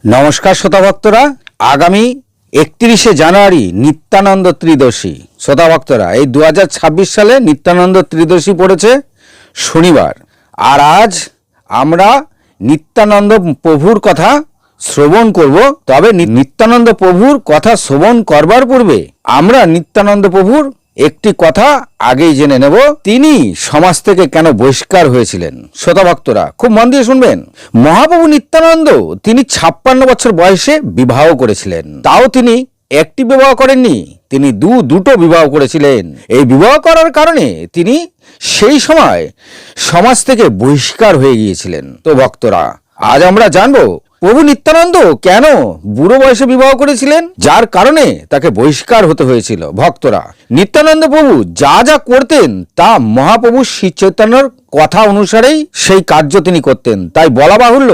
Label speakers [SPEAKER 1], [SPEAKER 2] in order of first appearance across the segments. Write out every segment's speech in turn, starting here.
[SPEAKER 1] নমস্কার শ্রোতা ভক্তরা, আগামী 31শে জানুয়ারি নিত্যানন্দ ত্রিদশী। শ্রোতা ভক্তরা, এই 2026 সালে নিত্যানন্দ ত্রিদশী পড়েছে শনিবার। আর আজ আমরা নিত্যানন্দ প্রভুর কথা শ্রবণ করব। তবে নিত্যানন্দ প্রভুর কথা শ্রবণ করবার পূর্বে আমরা নিত্যানন্দ প্রভুর একটি কথা আগেই জেনে নেব, তিনি সমাজ থেকে কেন বহিষ্কার হয়েছিলেন। শ্রোতা ভক্তরা খুব মন দিয়ে শুনবেন। মহাপ্রভু নিত্যানন্দ তিনি 56 বছর বয়সে বিবাহ করেছিলেন। তাও তিনি একটি বিবাহ করেননি, তিনি দুটো বিবাহ করেছিলেন। এই বিবাহ করার কারণে তিনি সেই সময় সমাজ থেকে বহিষ্কার হয়ে গিয়েছিলেন। তো ভক্তরা, আজ আমরা জানবো প্রভু নিত্যানন্দ কেন বুড়ো বয়সে বিবাহ করেছিলেন, যার কারণে তাকে বহিষ্কার হতে হয়েছিল। ভক্তরা, নিত্যানন্দ প্রভু যা যা করতেন তা মহাপ্রভু শ্রী চৈতন্যর কথা অনুসারেই সেই কার্য তিনি করতেন। তাই বলা বাহুল্য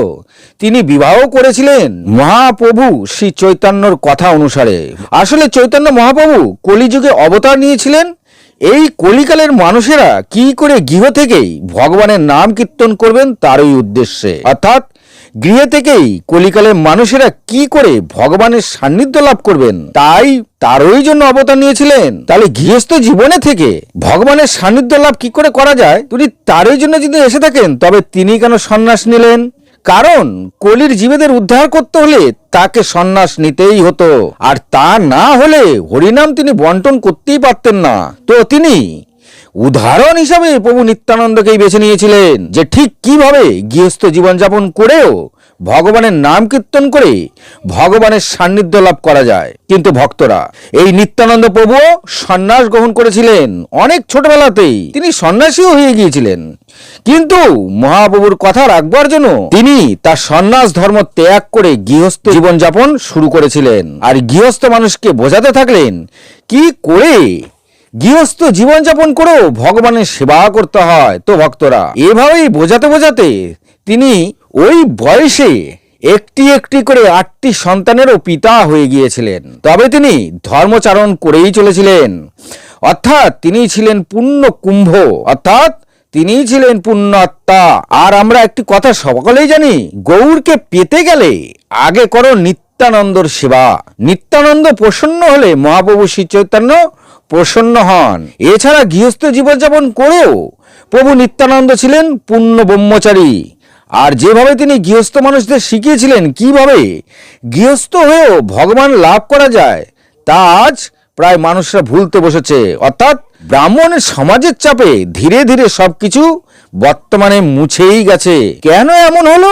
[SPEAKER 1] তিনি বিবাহ করেছিলেন মহাপ্রভু শ্রী চৈতন্যর কথা অনুসারে। আসলে চৈতন্য মহাপ্রভু কলিযুগে অবতার নিয়েছিলেন এই কলিকালের মানুষেরা কি করে গৃহ থেকেই ভগবানের নাম কীর্তন করবেন তারই উদ্দেশ্যে। অর্থাৎ গৃহ থেকেই কলিকালের মানুষেরা কি করে ভগবানের সান্নিধ্য লাভ করবেন তারই জন্য অবতার নিয়েছিলেন। তাহলে গৃহস্থ জীবনে থেকে ভগবানের সান্নিধ্য লাভ কি করে করা যায়, তিনি তারই জন্য যদি এসে থাকেন, তবে তিনি কেন সন্ন্যাস নিলেন? কারণ কলির জীবেদের উদ্ধার করতে হলে তাকে সন্ন্যাস নিতেই হতো, আর তা না হলে হরিনাম তিনি বন্টন করতেই পারতেন না। তো তিনি উদাহরণ হিসাবে প্রভু নিত্যানন্দকেই বেছে নিয়েছিলেন যে ঠিক কিভাবে গৃহস্থ জীবনযাপন করেও ভগবানের নাম কীর্তন করে ভগবানের সান্নিধ্য লাভ করা যায়। কিন্তু ভক্তরা, এই নিত্যানন্দ প্রভু সন্ন্যাস গ্রহণ করেছিলেন অনেক ছোটবেলাতেই, তিনি সন্ন্যাসীও হয়ে গিয়েছিলেন। কিন্তু মহাপ্রভুর কথা রাখবার জন্য তিনি তার সন্ন্যাস ধর্ম ত্যাগ করে গৃহস্থ জীবনযাপন শুরু করেছিলেন। আর গৃহস্থ মানুষকে বোঝাতে থাকলেন কি করে গৃহস্থ জীবনযাপন করেও ভগবানের সেবা করতে হয়। তো ভক্তরা, এভাবেই বোঝাতে বোঝাতে তিনি ওই বয়সে একটি একটি করে 8টি সন্তানেরও পিতা হয়ে গিয়েছিলেন। তবে তিনি ধর্মচারণ করেই চলেছিলেন। অর্থাৎ তিনি ছিলেন পূর্ণ কুম্ভ, অর্থাৎ তিনি ছিলেন পূর্ণ আত্মা। আর আমরা একটি কথা সকলেই জানি, গৌরকে পেতে গেলে আগে করো নিত্যানন্দর সেবা। নিত্যানন্দ প্রসন্ন হলে মহাপ্রভু শ্রী চৈতন্য প্রসন্ন হন। এছাড়া গৃহস্থ জীবনযাপন করেও প্রভু নিত্যানন্দ ছিলেন পূর্ণ ব্রহ্মচারী। আর যেভাবে তিনি গৃহস্থ মানুষদের শিখিয়েছিলেন কিভাবে গৃহস্থ হয়েও ভগবান লাভ করা যায়, তা আজ প্রায় মানুষরা ভুলতে বসেছে। অর্থাৎ ব্রাহ্মণের সমাজের চাপে ধীরে ধীরে সবকিছু বর্তমানে মুছেই গেছে। কেন এমন হলো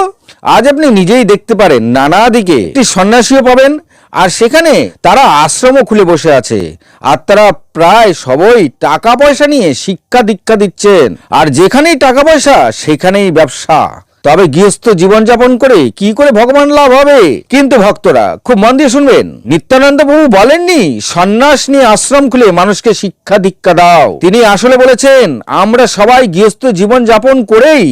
[SPEAKER 1] আজ আপনি নিজেই দেখতে পারেন। নানা দিকে একটি সন্ন্যাসীও পাবেন, আর সেখানে তারা আশ্রমও খুলে বসে আছে। আর তারা প্রায় সবই টাকা পয়সা নিয়ে শিক্ষা দীক্ষা দিচ্ছেন। আর যেখানেই টাকা পয়সা সেখানেই ব্যবসা। তবে গৃহস্থ জীবনযাপন করে কি করে ভগবান লাভ হবে? কিন্তু ভক্তরা খুব মন দিয়ে শুনবেন, নিত্যানন্দ প্রভু বলেননি সন্ন্যাস নিয়ে আশ্রম খুলে মানুষকে শিক্ষা দীক্ষা দাও। তিনি আসলে বলেছেন আমরা সবাই গৃহস্থ জীবনযাপন করেই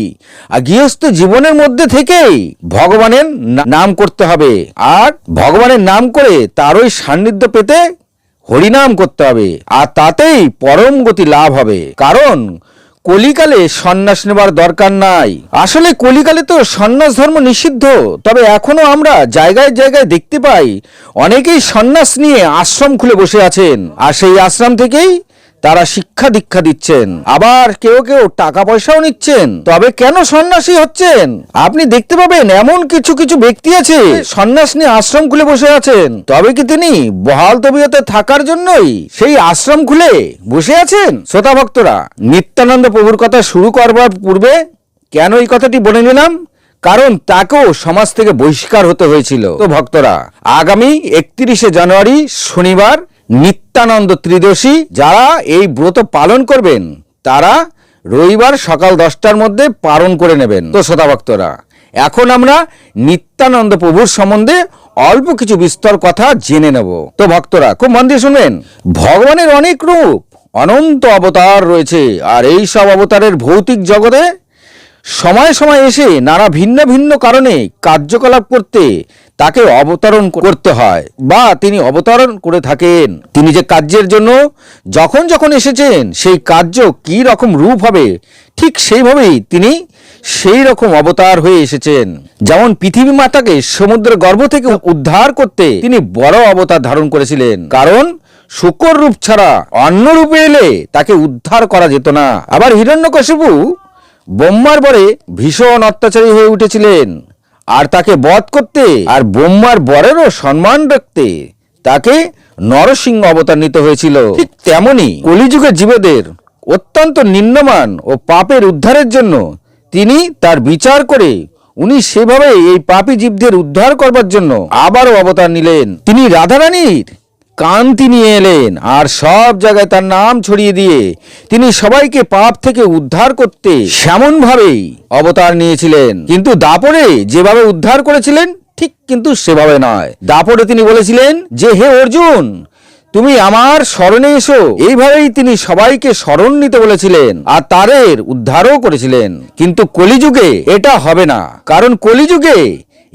[SPEAKER 1] আর গৃহস্থ জীবনের মধ্যে থেকেই ভগবানের নাম করতে হবে। আর ভগবানের নাম করে তারই সান্নিধ্য পেতে হরিনাম করতে হবে, আর তাতেই পরম গতি লাভ হবে। কারণ কলিকালে সন্ন্যাস নেবার দরকার নাই। আসলে কলিকালে তো সন্ন্যাস ধর্ম নিষিদ্ধ। তবে এখনো আমরা জায়গায় জায়গায় দেখতে পাই অনেকেই সন্ন্যাস নিয়ে আশ্রম খুলে বসে আছেন, আর সেই আশ্রম থেকেই তারা শিক্ষা দীক্ষা দিচ্ছেন। আবার কেউ কেউ টাকা পয়সাও নিচ্ছেন। তবে কেন সন্ন্যাসী হচ্ছেন? আপনি দেখতে পাবেন এমন কিছু কিছু ব্যক্তি আছে সন্ন্যাস নিয়ে আশ্রম খুলে বসে আছেন। তবে কি তিনি বহাল তবিয়তে থাকার জন্যই সেই আশ্রম খুলে বসে আছেন? শ্রোতা ভক্তরা, নিত্যানন্দ প্রভুর কথা শুরু করবার পূর্বে কেন এই কথাটি বলে নিলাম, কারণ তাকেও সমাজ থেকে বহিষ্কার হতে হয়েছিল। তো ভক্তরা, আগামী 31শে জানুয়ারি শনিবার নিত্যানন্দ ত্রিদশী, যারা এই ব্রত পালন করবেন তারা রবিবার সকাল 10টার মধ্যে পালন করে নেবেন। তো শ্রোতা ভক্তরা, এখন আমরা নিত্যানন্দ প্রভুর সম্বন্ধে অল্প কিছু বিস্তর কথা জেনে নেব। তো ভক্তরা খুব মন দিয়ে শুনবেন। ভগবানের অনেক রূপ, অনন্ত অবতার রয়েছে। আর এই সব অবতারের ভৌতিক জগতে সময় সময় এসে নানা ভিন্ন ভিন্ন কারণে কার্যকলাপ করতে তাকে অবতরণ করতে হয় বা তিনি অবতরণ করে থাকেন। তিনি যে কার্যের জন্য যখন যখন এসেছেন সেই কার্য কি রকম রূপ হবে ঠিক সেইভাবেই তিনি সেই রকম অবতার হয়ে এসেছেন। যেমন পৃথিবী মাতাকে সমুদ্রের গর্ভ থেকে উদ্ধার করতে তিনি বড় অবতার ধারণ করেছিলেন, কারণ শূকর রূপ ছাড়া অন্য রূপে এলে তাকে উদ্ধার করা যেত না। আবার হিরণ্যকশিপু ব্রহ্মার বরে ভীষণ অত্যাচারী হয়ে উঠেছিলেন, আর তাকে বধ করতে আর ব্রহ্মার বরেরও সম্মান রাখতে তাকে নরসিংহ অবতার নিতে হয়েছিল। ঠিক তেমনি কলিযুগের জীবদের অত্যন্ত নিম্নমান ও পাপের উদ্ধারের জন্য তিনি তার বিচার করে উনি সেভাবে এই পাপী জীবদের উদ্ধার করবার জন্য আবারও অবতার নিলেন। তিনি রাধারানীর কান্তি নিয়ে এলেন আর সব জায়গায় তার নাম ছড়িয়ে দিয়ে তিনি সবাইকে পাপ থেকে উদ্ধার করতে সেমন ভাবেই অবতার নিয়েছিলেন। কিন্তু দাপরে যেভাবে উদ্ধার করেছিলেন ঠিক কিন্তু সেভাবে নয়। দাপরে তিনি বলেছিলেন যে, হে অর্জুন, তুমি আমার শরণে এসো। এইভাবেই তিনি সবাইকে শরণ নিতে বলেছিলেন আর তাদের উদ্ধারও করেছিলেন। কিন্তু কলিযুগে এটা হবে না, কারণ কলিযুগে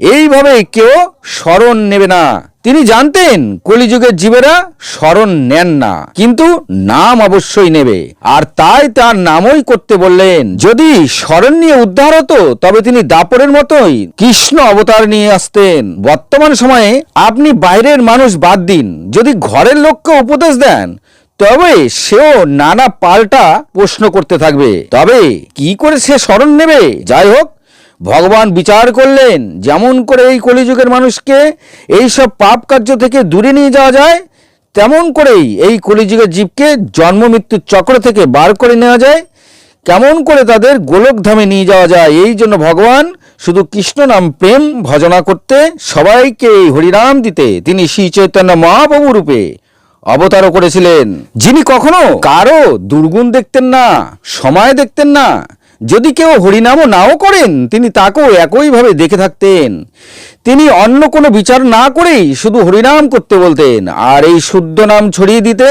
[SPEAKER 1] এইভাবে কেউ শরণ নেবে না। তিনি জানতেন কলিযুগের জীবেরা শরণ নেন না, কিন্তু নাম অবশ্যই নেবে, আর তাই তার নামই করতে বললেন। যদি শরণ নিয়ে উদ্ধার হতো তবে তিনি দাপরের মতোই কৃষ্ণ অবতার নিয়ে আসতেন। বর্তমান সময়ে আপনি বাইরের মানুষ বাদ দিন, যদি ঘরের লোককে উপদেশ দেন তবে সেও নানা পাল্টা প্রশ্ন করতে থাকবে, তবে কি করে সে শরণ নেবে? যাই হোক, ভগবান বিচার করলেন যেমন করে এই কলিযুগের মানুষকে এই সব পাপ কার্য থেকে দূরে নিয়ে যাওয়া যায়, তেমন করেই এই কলিযুগের জীবকে জন্ম মৃত্যুর চক্র থেকে বার করে নেওয়া যায়, কেমন করে তাদের গোলকধামে নিয়ে যাওয়া যায়। এই জন্য ভগবান শুধু কৃষ্ণ নাম প্রেম ভজনা করতে, সবাইকে হরিনাম দিতে তিনি শ্রী চৈতন্য মহাপ্রভু রূপে অবতারও করেছিলেন, যিনি কখনো কারো দুর্গুণ দেখতেন না, সময় দেখতেন না। যদি কেউ হরিনামও নাও করেন তিনি তাকেও একইভাবে দেখে থাকতেন। তিনি অন্য কোনো বিচার না করেই শুধু হরিনাম করতে বলতেন, আর এই শুদ্ধ নাম ছড়িয়ে দিতে,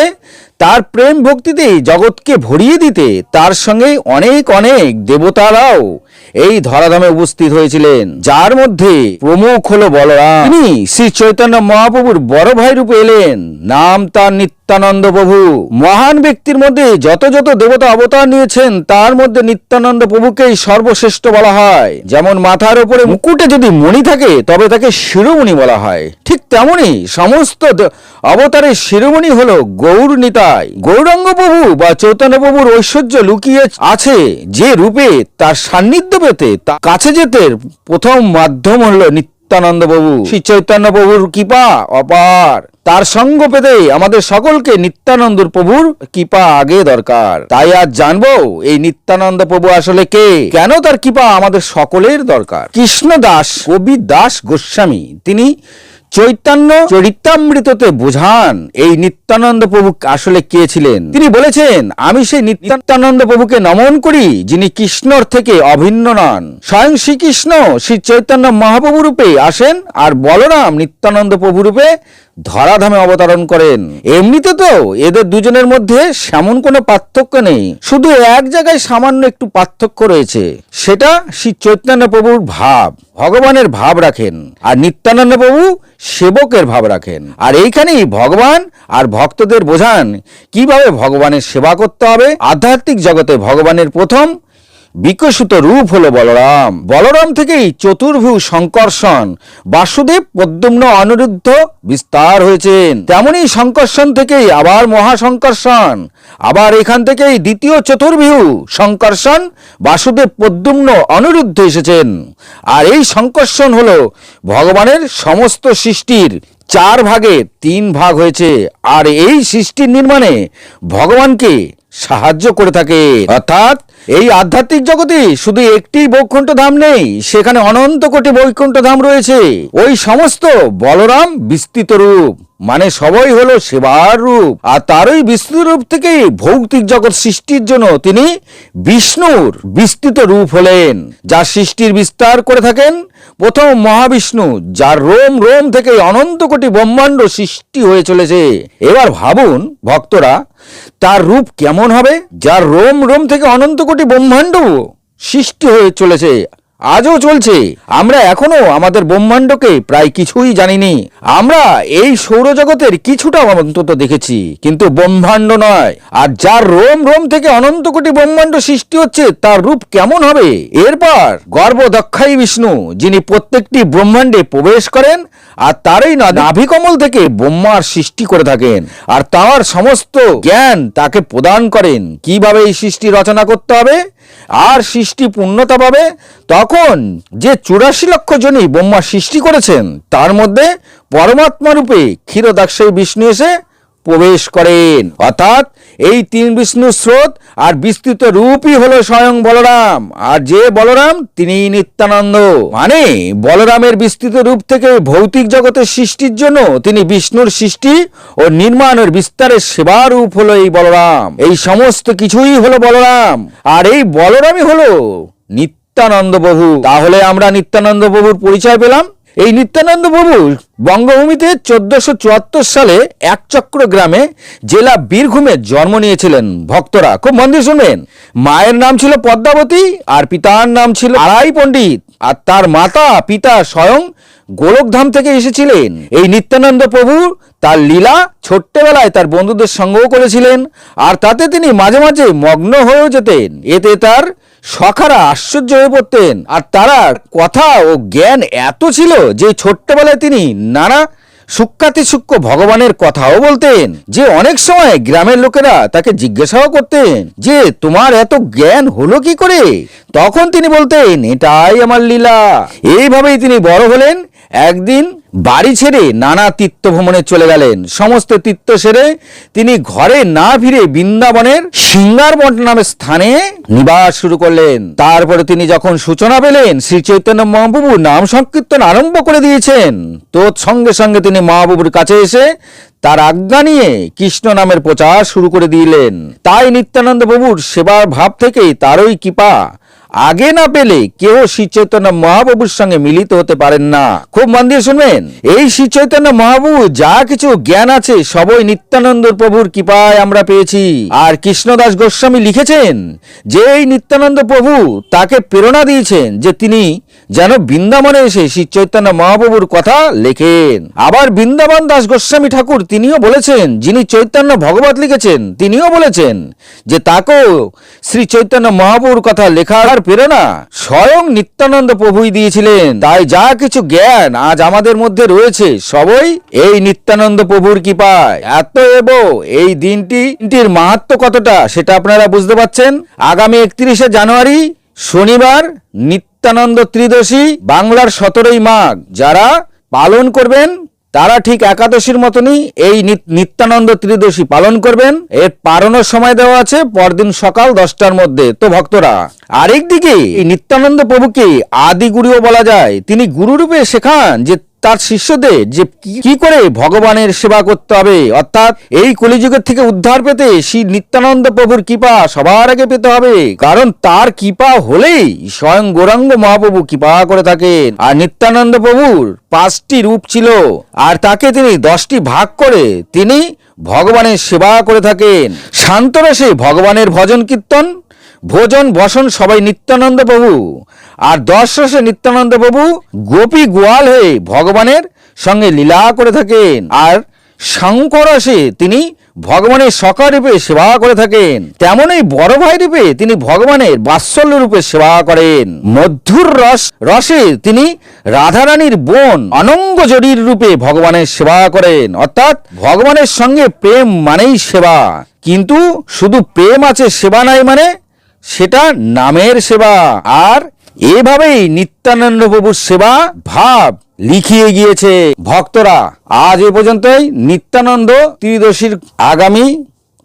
[SPEAKER 1] তার প্রেম ভক্তিতে জগৎকে ভরিয়ে দিতে তার সঙ্গে অনেক অনেক দেবতারাও এই ধরাধামে উপস্থিত হয়েছিলেন, যার মধ্যে প্রমুখ হলো বলরাম। তিনি শ্রী চৈতন্য মহাপ্রভুর বড় ভাই রূপে এলেন, নাম তার নিত্যানন্দ প্রভু। মহান ব্যক্তির মধ্যে যত যত দেবতা অবতার নিয়েছেন তার মধ্যে নিত্যানন্দ প্রভুকেই সর্বশ্রেষ্ঠ বলা হয়। যেমন মাথার উপরে মুকুটে যদি মণি থাকে তবে তাকে শিরোমণি বলা হয়, ঠিক তেমনি সমস্ত অবতারের শিরোমণি হলো গৌর নিতাই। গৌরাঙ্গ প্রভু বা চৈতন্য প্রভুর ঐশ্বর্য লুকিয়ে আছে যে রূপে তার সান্নিধ্য পেতে কাছে যেতে প্রথম মাধ্যম হলো নিত্যানন্দ প্রভু। শ্রী চৈতন্য প্রভুর কৃপা অপার, তার সঙ্গ পেতে আমাদের সকলকে নিত্যানন্দ প্রভুর কৃপা আগে দরকার। তাই আজ জানবো এই নিত্যানন্দ প্রভু আসলে কে, কেন তার কৃপা আমাদের সকলের দরকার। কৃষ্ণদাস কবি দাস গোস্বামী তিনি চৈতন্য চরিতামৃততে বোঝান এই নিত্যানন্দ প্রভু আসলে কে ছিলেন। তিনি বলেছেন, আমি সেই নিত্যানন্দ প্রভুকে নমন করি যিনি কৃষ্ণর থেকে অভিন্ন নন। স্বয়ং শ্রীকৃষ্ণ শ্রী চৈতন্য মহাপ্রভু রূপে আসেন আর বলরাম নিত্যানন্দ প্রভু রূপে ধরাধামে অবতরণ করেন। এমনিতে তো এদের দুজনের মধ্যে সেমন কোনো পার্থক্য নেই, শুধু এক জায়গায় সামান্য একটু পার্থক্য রয়েছে, সেটা শ্রী চৈতন্য প্রভুর ভাব, ভগবানের ভাব রাখেন, আর নিত্যানন্দ প্রভু সেবকের ভাব রাখেন। আর এইখানেই ভগবান আর ভক্তদের বোঝান কিভাবে ভগবানের সেবা করতে হবে। আধ্যাত্মিক জগতে ভগবানের প্রথম বিকশিত রূপ হলো বলরাম। বলরাম থেকেই চতুর্ভু সংকর্ষণ, বাসুদেব, প্রদ্যুম্ন, অনিরুদ্ধ বিস্তার হয়েছেন। তেমনি সংকর্ষণ থেকেই আবার মহাসংকর্ষণ, আবার এখান থেকেই দ্বিতীয় চতুর্ভু সংকর্ষণ, বাসুদেব, প্রদ্যুম্ন, অনিরুদ্ধ এসেছেন। আর এই সংকর্ষণ হলো ভগবানের সমস্ত সৃষ্টির 4 ভাগে 3 ভাগ হয়েছে, আর এই সৃষ্টির নির্মাণে ভগবানকে সাহায্য করে থাকে। অর্থাৎ এই আধ্যাত্মিক জগতে শুধু একটি বৈকুণ্ঠ ধাম নেই, সেখানে অনন্ত কোটি বৈকুণ্ঠ ধাম রয়েছে। ওই সমস্ত বলরাম বিস্তৃত রূপ, মানে সবই হলো সেবার রূপ, আর তারই বিস্তৃত রূপ থেকেই ভৌতিক জগৎ সৃষ্টির জন্য তিনি বিষ্ণুর বিস্তৃত রূপ হলেন, যা সৃষ্টির বিস্তার করে থাকেন। প্রথম মহাবিষ্ণু, যার রোম রোম থেকে অনন্ত কোটি ব্রহ্মাণ্ড সৃষ্টি হয়ে চলেছে। এবার ভাবুন ভক্তরা, তার রূপ কেমন হবে, যার রোম রোম থেকে অনন্ত কোটি ব্রহ্মাণ্ড সৃষ্টি হয়ে চলেছে। আজও চলছে। আমরা এখনো আমাদের ব্রহ্মাণ্ডকে প্রায় কিছুই জানিনি। আমরা এই সৌরজগতের কিছুটা অন্তত দেখেছি, কিন্তু ব্রহ্মাণ্ড নয়। আর যার রোম রোম থেকে অনন্ত কোটি ব্রহ্মাণ্ড সৃষ্টি হচ্ছে, তার রূপ কেমন হবে? এরপর গর্ভদক্ষাই বিষ্ণু, যিনি প্রত্যেকটি ব্রহ্মাণ্ডে প্রবেশ করেন আর তারই নাভিকমল থেকে ব্রহ্মার সৃষ্টি করে থাকেন, আর তার সমস্ত জ্ঞান তাকে প্রদান করেন কিভাবে এই সৃষ্টি রচনা করতে হবে আর সৃষ্টি পূর্ণতা পাবে। তখন যে 84 লক্ষ জনই ব্রহ্মা সৃষ্টি করেছেন, তার মধ্যে পরমাত্মা রূপে ক্ষীরোদাক্ষায়ী বিষ্ণু এসে প্রবেশ করেন। অর্থাৎ এই তিন বিষ্ণু স্রোত আর বিস্তৃত রূপই হলো স্বয়ং বলরাম। আর যে বলরাম তিনি নিত্যানন্দ। মানে বলরামের বিস্তৃত রূপ থেকে ভৌতিক জগতের সৃষ্টির জন্য তিনি বিষ্ণুর সৃষ্টি ও নির্মাণের বিস্তারের সেবা রূপ হলো এই বলরাম। এই সমস্ত কিছুই হলো বলরাম, আর এই বলরামই হলো নিত্যানন্দ প্রভু। তাহলে আমরা নিত্যানন্দ প্রভুর পরিচয় পেলাম। এই নিত্যানন্দ প্রভু বঙ্গভূমিতে 1474 সালে একচক্র গ্রামে জেলা বীরভূমে জন্ম নিয়েছিলেন। ভক্তরা খুব মন দিয়ে শুনবেন। মায়ের নাম ছিল পদ্মাবতী আর পিতার নাম ছিল আড়াই পণ্ডিত, আর তার মাতা পিতা স্বয়ং গোলকধাম থেকে এসেছিলেন। এই নিত্যানন্দ প্রভু তার লীলা ছোট্টবেলায় তার বন্ধুদের সঙ্গও করেছিলেন, আর তাতে তিনি মাঝে মাঝে মগ্ন হয়েও যেতেন। এতে তার সখারা আশ্চর্য হয়ে পড়তেন, আর তারা কথা ও জ্ঞান এত ছিল যে ছোট্টবেলায় তিনি নানা সূক্ষ্মাতি সূক্ষ্ম ভগবানের কথাও বলতেন, যে অনেক সময় গ্রামের লোকেরা তাকে জিজ্ঞাসাও করতেন যে তোমার এত জ্ঞান হলো কি করে? তখন তিনি বলতেন এটাই আমার লীলা। এইভাবেই তিনি বড় হলেন। একদিন বাড়ি ছেড়ে নানা তীর্থ ভ্রমণে চলে গেলেন। সমস্ত তীর্থ সেরে তিনি ঘরে না ফিরে বৃন্দাবনের সিঙ্গারবন নামের স্থানে নিবাস শুরু করলেন। তারপরে তিনি যখন সূচনা পেলেন শ্রী চৈতন্য মহাপ্রভু নাম সংকীর্তন আরম্ভ করে দিয়েছেন, তো সঙ্গে সঙ্গে তিনি মহাপ্রভুর কাছে এসে তার আজ্ঞা নিয়ে কৃষ্ণ নামের প্রচার শুরু করে দিলেন। তাই নিত্যানন্দ প্রভুর সেবার ভাব থেকে তারই কৃপা আগে না পেলে কেউ শ্রী চৈতন্য মহাপ্রভুর সঙ্গে মিলিত হতে পারেন না। খুব মন দিয়ে শুনবেন। এই শ্রী চৈতন্য মহাপ্রভু যা কিছু জ্ঞান আছে সবই নিত্যানন্দ প্রভুর কৃপায় আমরা পেয়েছি। আর কৃষ্ণদাস গোস্বামী লিখেছেন যে এই নিত্যানন্দ প্রভু তাকে প্রেরণা দিয়েছেন যে তিনি যেন বৃন্দাবনে এসে শ্রী চৈতন্য মহাপ্রভুর কথা লেখেন। আবার বৃন্দাবন দাস গোস্বামী ঠাকুর তিনিও বলেছেন, যিনি চৈতন্য ভগবত লিখেছেন, তিনিও বলেছেন যে তাকেও শ্রী চৈতন্য মহাপ্রভুর কথা লেখার প্রেরণা স্বয়ং নিত্যানন্দ প্রভুই দিয়েছিলেন। তাই যা কিছু জ্ঞান আজ আমাদের মধ্যে রয়েছে সবই এই নিত্যানন্দ প্রভুর কৃপায়। এতএব এই দিনটির মাহাত্ম্য কতটা সেটা আপনারা বুঝতে পারছেন। আগামী 31শে জানুয়ারি শনিবার নিত্যানন্দ ত্রিদশী, বাংলার 17ই মাঘ। যারা পালন করবেন তারা ঠিক একাদশীর মতনই এই নিত্যানন্দ ত্রিদশী পালন করবেন। এর পালনের সময় দেওয়া আছে পরদিন সকাল 10টার মধ্যে। তো ভক্তরা, আরেকদিকে এই নিত্যানন্দ প্রভুকে আদি গুরুও বলা যায়। তিনি গুরুরূপে শেখান যে তার শিষ্যদের যে কি করে ভগবানের সেবা করতে হবে, অর্থাৎ এই কলিযুগের থেকে উদ্ধার পেতে শ্রী নিত্যানন্দ প্রভুর কৃপা সবার আগে পেতে হবে, কারণ তার কৃপা হলেই স্বয়ং গৌরাঙ্গ মহাপ্রভু কৃপা করে থাকেন। আর নিত্যানন্দ প্রভুর 5টি রূপ ছিল, আর তাকে তিনি 10টি ভাগ করে তিনি ভগবানের সেবা করে থাকেন। শান্তরসে ভগবানের ভজন কীর্তন, ভোজন বসন সবাই নিত্যানন্দ প্রভু। আর 10 রসে নিত্যানন্দ প্রভু গোপী গোয়াল হয়ে ভগবানের সঙ্গে লীলা করে থাকেন। আর শঙ্করসে তিনি ভগবানের সখা রূপে সেবা করে থাকেন। তেমনই বড় ভাই রূপে তিনি ভগবানের বাৎসল্য রূপে সেবা করেন। মধুর রসে তিনি রাধারানীর বোন অনঙ্গ জড়ির রূপে ভগবানের সেবা করেন। অর্থাৎ ভগবানের সঙ্গে প্রেম মানেই সেবা, কিন্তু শুধু প্রেম আছে সেবা নাই মানে সেটা নামের সেবা। আর এভাবেই নিত্যানন্দ প্রভুর সেবা ভাব লিখিয়ে গিয়েছে। ভক্তরা, আজ এ পর্যন্তই। নিত্যানন্দ ত্রিদশীর আগামী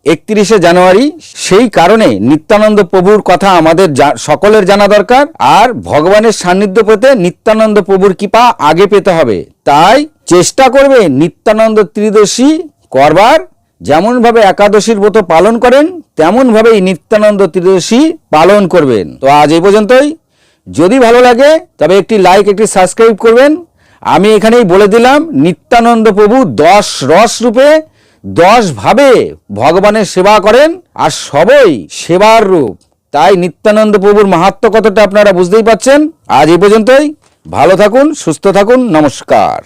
[SPEAKER 1] 31শে জানুয়ারি, সেই কারণে নিত্যানন্দ প্রভুর কথা আমাদের সকলের জানা দরকার। আর ভগবানের সান্নিধ্য পেতে নিত্যানন্দ প্রভুর কৃপা আগে পেতে হবে। তাই চেষ্টা করবে নিত্যানন্দ ত্রিদশী করবার। যেমন ভাবে একাদশীর ব্রত পালন করেন তেমন ভাবেই নিত্যানন্দ ত্রিদশী পালন করবেন। তো আজ এই পর্যন্তই। যদি ভালো লাগে তবে একটি লাইক, একটি সাবস্ক্রাইব করবেন। আমি এখানেই বলে দিলাম, নিত্যানন্দ প্রভু 10 রস রূপে 10 ভাবে ভগবানের সেবা করেন, আর সবই সেবার রূপ। তাই নিত্যানন্দ প্রভুর মাহাত্ম্য কতটা আপনারা বুঝতেই পারছেন। আজ এই পর্যন্তই। ভালো থাকুন, সুস্থ থাকুন, নমস্কার।